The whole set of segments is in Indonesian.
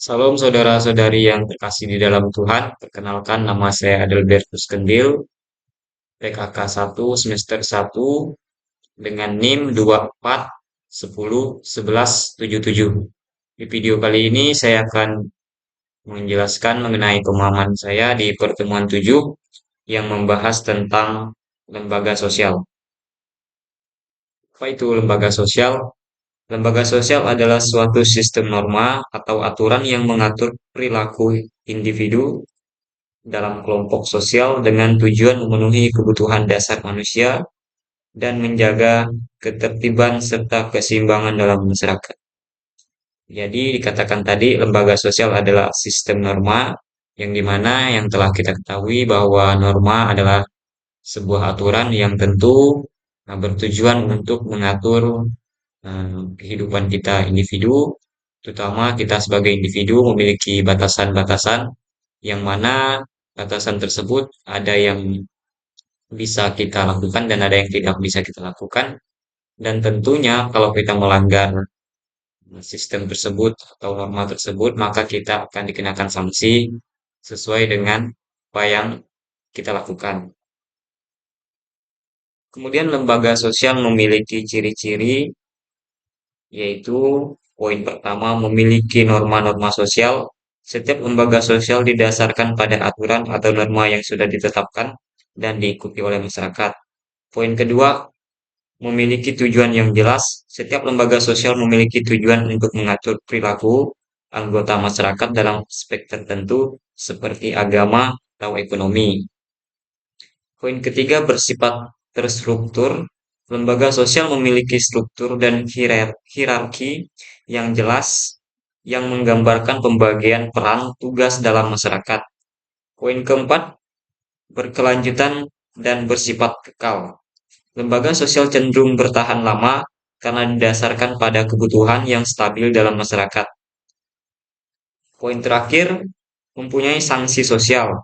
Salam saudara-saudari yang terkasih di dalam Tuhan. Perkenalkan nama saya Adelbertus Kendil, PKK 1 semester 1 dengan NIM 24 10 11 77. Di video kali ini saya akan menjelaskan mengenai pemahaman saya di pertemuan 7 yang membahas tentang lembaga sosial. Apa itu lembaga sosial? Lembaga sosial adalah suatu sistem norma atau aturan yang mengatur perilaku individu dalam kelompok sosial dengan tujuan memenuhi kebutuhan dasar manusia dan menjaga ketertiban serta keseimbangan dalam masyarakat. Jadi dikatakan tadi lembaga sosial adalah sistem norma yang dimana yang telah kita ketahui bahwa norma adalah sebuah aturan yang tentu bertujuan untuk mengatur kehidupan kita individu, terutama kita sebagai individu memiliki batasan-batasan yang mana batasan tersebut ada yang bisa kita lakukan dan ada yang tidak bisa kita lakukan. Dan tentunya kalau kita melanggar sistem tersebut atau norma tersebut, maka kita akan dikenakan sanksi sesuai dengan apa yang kita lakukan. Kemudian lembaga sosial memiliki ciri-ciri, yaitu poin pertama memiliki norma-norma sosial. Setiap lembaga sosial didasarkan pada aturan atau norma yang sudah ditetapkan dan diikuti oleh masyarakat. Poin kedua, memiliki tujuan yang jelas. Setiap lembaga sosial memiliki tujuan untuk mengatur perilaku anggota masyarakat dalam aspek tertentu seperti agama atau ekonomi. Poin ketiga bersifat terstruktur. Lembaga sosial memiliki struktur dan hierarki yang jelas yang menggambarkan pembagian peran tugas dalam masyarakat. Poin keempat, berkelanjutan dan bersifat kekal. Lembaga sosial cenderung bertahan lama karena didasarkan pada kebutuhan yang stabil dalam masyarakat. Poin terakhir, mempunyai sanksi sosial.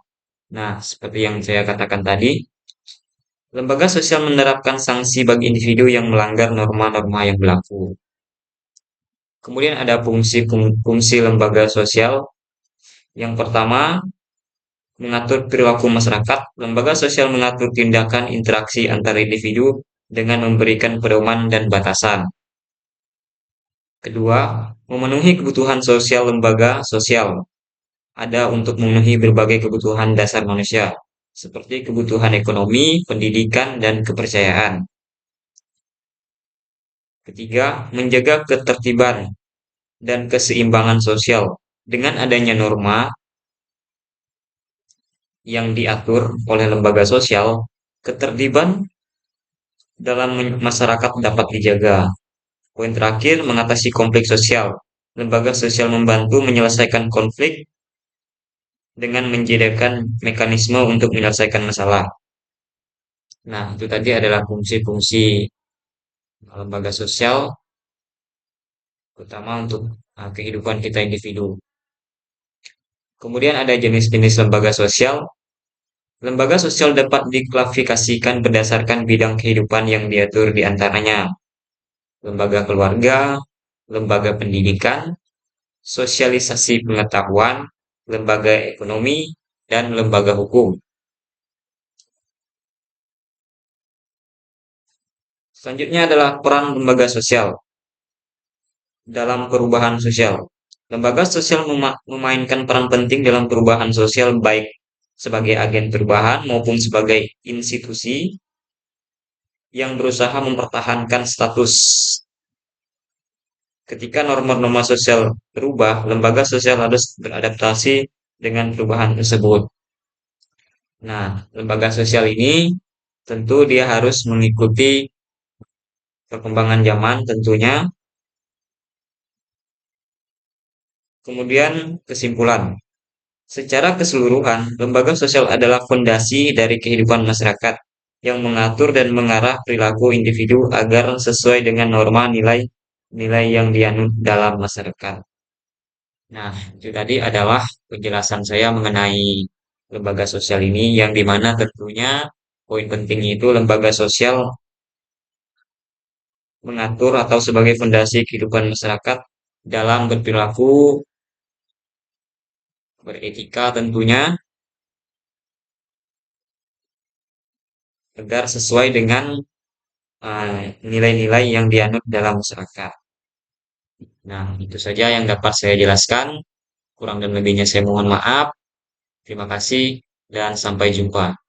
Nah, seperti yang saya katakan tadi, lembaga sosial menerapkan sanksi bagi individu yang melanggar norma-norma yang berlaku. Kemudian ada fungsi lembaga sosial. Yang pertama, mengatur perilaku masyarakat. Lembaga sosial mengatur tindakan interaksi antar individu dengan memberikan pedoman dan batasan. Kedua, memenuhi kebutuhan sosial. Lembaga sosial ada untuk memenuhi berbagai kebutuhan dasar manusia, seperti kebutuhan ekonomi, pendidikan, dan kepercayaan. Ketiga, menjaga ketertiban dan keseimbangan sosial. Dengan adanya norma yang diatur oleh lembaga sosial, ketertiban dalam masyarakat dapat dijaga. Poin terakhir, mengatasi konflik sosial. Lembaga sosial membantu menyelesaikan konflik dengan menyediakan mekanisme untuk menyelesaikan masalah. Nah, itu tadi adalah fungsi-fungsi lembaga sosial, terutama untuk kehidupan kita individu. Kemudian ada jenis-jenis lembaga sosial. Lembaga sosial dapat diklasifikasikan berdasarkan bidang kehidupan yang diatur di antaranya lembaga keluarga, lembaga pendidikan, sosialisasi pengetahuan, lembaga ekonomi, dan lembaga hukum. Selanjutnya adalah peran lembaga sosial dalam perubahan sosial. Lembaga sosial memainkan peran penting dalam perubahan sosial baik sebagai agen perubahan maupun sebagai institusi yang berusaha mempertahankan status. Ketika norma-norma sosial berubah, lembaga sosial harus beradaptasi dengan perubahan tersebut. Nah, lembaga sosial ini tentu dia harus mengikuti perkembangan zaman tentunya. Kemudian kesimpulan. Secara keseluruhan, lembaga sosial adalah fondasi dari kehidupan masyarakat yang mengatur dan mengarah perilaku individu agar sesuai dengan norma nilai yang dianut dalam masyarakat. Nah, itu tadi adalah penjelasan saya mengenai lembaga sosial ini yang dimana tentunya poin pentingnya itu lembaga sosial mengatur atau sebagai fondasi kehidupan masyarakat dalam berperilaku beretika tentunya, agar sesuai dengan nilai-nilai yang dianut dalam masyarakat. Nah, itu saja yang dapat saya jelaskan. Kurang dan lebihnya saya mohon maaf. Terima kasih dan sampai jumpa.